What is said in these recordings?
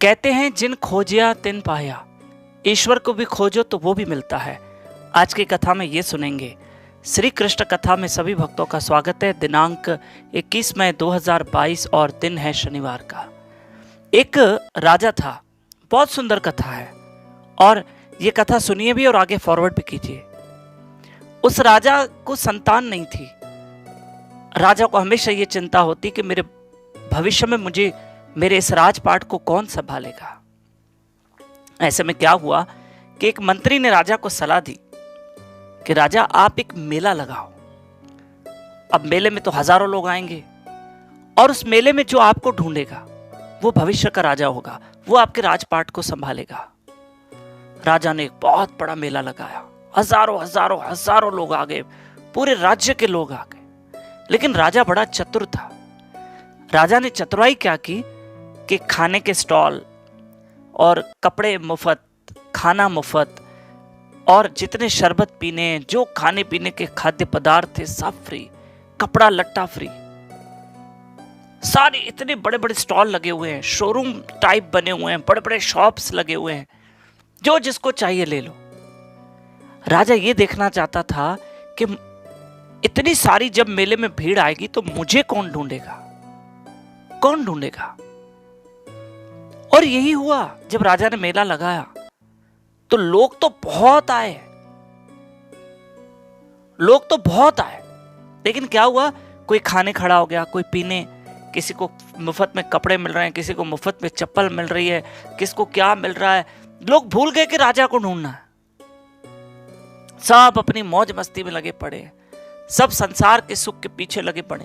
कहते हैं जिन खोजिया तिन पाया, ईश्वर को भी खोजो तो वो भी मिलता है। आज की कथा में ये सुनेंगे। श्री कृष्ण कथा में सभी भक्तों का स्वागत है। दिनांक 21 मई 2022 और दिन है शनिवार का। एक राजा था, बहुत सुंदर कथा है और ये कथा सुनिए भी और आगे फॉरवर्ड भी कीजिए। उस राजा को संतान नहीं थी। राजा को हमेशा ये चिंता होती कि मेरे भविष्य में मुझे मेरे इस राजपाट को कौन संभालेगा। ऐसे में क्या हुआ कि एक मंत्री ने राजा को सलाह दी कि राजा आप एक मेला लगाओ। अब मेले में तो हजारों लोग आएंगे और उस मेले में जो आपको ढूंढेगा वो भविष्य का राजा होगा, वो आपके राजपाट को संभालेगा। राजा ने एक बहुत बड़ा मेला लगाया। हजारों हजारों हजारों लोग आ गए, पूरे राज्य के लोग आ गए। लेकिन राजा बड़ा चतुर था। राजा ने चतुराई क्या की कि खाने के स्टॉल और कपड़े मुफ्त, खाना मुफ्त और जितने शरबत पीने, जो खाने पीने के खाद्य पदार्थ थे सब फ्री, कपड़ा लट्टा फ्री। सारे इतने बड़े बड़े स्टॉल लगे हुए हैं, शोरूम टाइप बने हुए हैं, बड़े बड़े शॉप्स लगे हुए हैं, जो जिसको चाहिए ले लो। राजा ये देखना चाहता था कि इतनी सारी जब मेले में भीड़ आएगी तो मुझे कौन ढूंढेगा, कौन ढूंढेगा। और यही हुआ। जब राजा ने मेला लगाया तो लोग तो बहुत आए, लोग तो बहुत आए। लेकिन क्या हुआ, कोई खाने खड़ा हो गया, कोई पीने, किसी को मुफ्त में कपड़े मिल रहे हैं, किसी को मुफ्त में चप्पल मिल रही है, किसको क्या मिल रहा है। लोग भूल गए कि राजा को ढूंढना है। सब अपनी मौज मस्ती में लगे पड़े हैं, सब संसार के सुख के पीछे लगे पड़े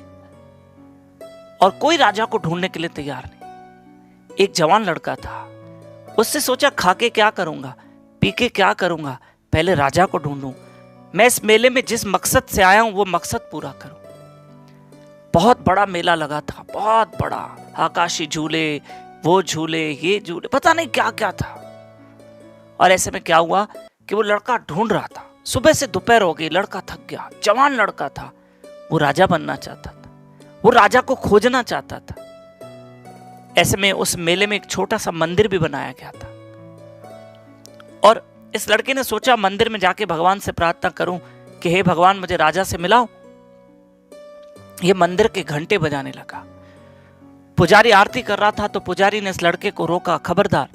और कोई राजा को ढूंढने के लिए तैयार नहीं। एक जवान लड़का था, उससे सोचा खा के क्या करूंगा, पी के क्या करूंगा, पहले राजा को ढूंढूं। मैं इस मेले में जिस मकसद से आया हूं वो मकसद पूरा करूं। बहुत बड़ा मेला लगा था, बहुत बड़ा, आकाशी झूले, वो झूले, ये झूले, पता नहीं क्या क्या था। और ऐसे में क्या हुआ कि वो लड़का ढूंढ रहा था। सुबह से दोपहर हो गई, लड़का थक गया। जवान लड़का था, वो राजा बनना चाहता था, वो राजा को खोजना चाहता था। ऐसे में उस मेले में एक छोटा सा मंदिर भी बनाया गया था और इस लड़के ने सोचा मंदिर में जाके भगवान से प्रार्थना करूं कि हे भगवान मुझे राजा से मिलाओ। ये मंदिर के घंटे बजाने लगा। पुजारी आरती कर रहा था तो पुजारी ने इस लड़के को रोका, खबरदार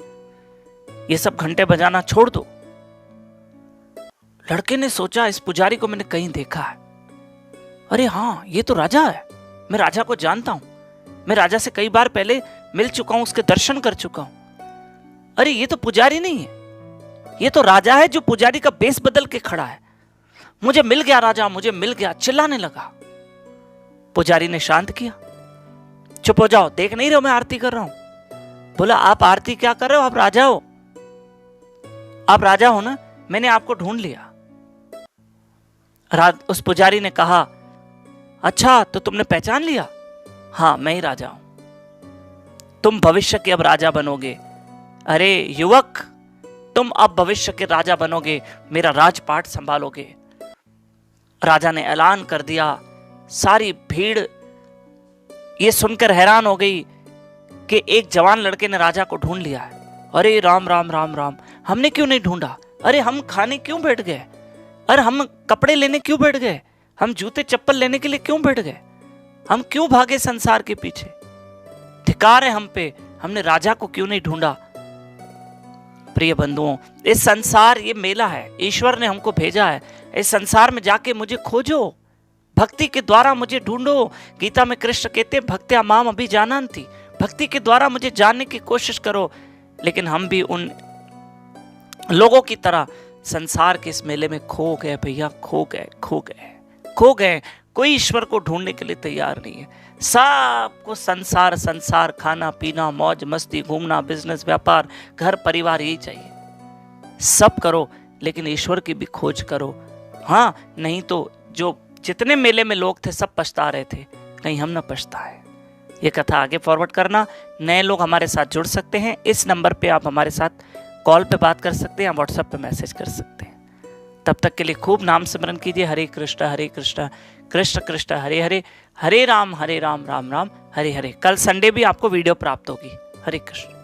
ये सब घंटे बजाना छोड़ दो। लड़के ने सोचा इस पुजारी को मैंने कहीं देखा है। अरे हाँ, ये तो राजा है, मैं राजा को जानता हूं, मैं राजा से कई बार पहले मिल चुका हूं, उसके दर्शन कर चुका हूं। अरे ये तो पुजारी नहीं है, ये तो राजा है जो पुजारी का बेस बदल के खड़ा है। मुझे मिल गया राजा, मुझे मिल गया, चिल्लाने लगा। पुजारी ने शांत किया, चुप हो जाओ, देख नहीं रहे हो मैं आरती कर रहा हूं। बोला आप आरती क्या कर रहे हो, आप राजा हो, आप राजा हो ना, मैंने आपको ढूंढ लिया। उस पुजारी ने कहा अच्छा तो तुमने पहचान लिया, हाँ मैं ही राजा हूं, तुम भविष्य के अब राजा बनोगे। अरे युवक, तुम अब भविष्य के राजा बनोगे, मेरा राजपाट संभालोगे। राजा ने ऐलान कर दिया। सारी भीड़ ये सुनकर हैरान हो गई कि एक जवान लड़के ने राजा को ढूंढ लिया है। अरे राम राम राम राम, हमने क्यों नहीं ढूंढा, अरे हम खाने क्यों बैठ गए, अरे हम कपड़े लेने क्यों बैठ गए, हम जूते चप्पल लेने के लिए क्यों बैठ गए, हम क्यों भागे संसार के पीछे, धिक्कार है हम पे, हमने राजा को क्यों नहीं ढूंढा। प्रिय बंधुओं, इस संसार ये मेला है, ईश्वर ने हमको भेजा है। इस संसार में जाके मुझे खोजो, भक्ति के द्वारा मुझे ढूंढो। गीता में कृष्ण कहते भक्त्या माम अभिजानन्ति, भक्ति के द्वारा मुझे जानने की कोशिश करो। लेकिन हम भी उन लोगों की तरह संसार के इस मेले में खो गए भैया, खो गए खो गए खो गए। कोई ईश्वर को ढूंढने के लिए तैयार नहीं है। सबको संसार संसार, खाना पीना, मौज मस्ती, घूमना, बिजनेस, व्यापार, घर परिवार, यही चाहिए। सब करो लेकिन ईश्वर की भी खोज करो। हाँ, नहीं तो जो जितने मेले में लोग थे सब पछता रहे थे, कहीं हम ना पछताए। ये कथा आगे फॉरवर्ड करना। नए लोग हमारे साथ जुड़ सकते हैं। इस नंबर पे आप हमारे साथ कॉल पे बात कर सकते हैं, व्हाट्सएप पे मैसेज कर सकते हैं। तब तक के लिए खूब नाम स्मरण कीजिए। हरे कृष्ण कृष्ण कृष्ण हरे हरे, हरे राम राम राम हरे हरे। कल संडे भी आपको वीडियो प्राप्त होगी। हरे कृष्ण।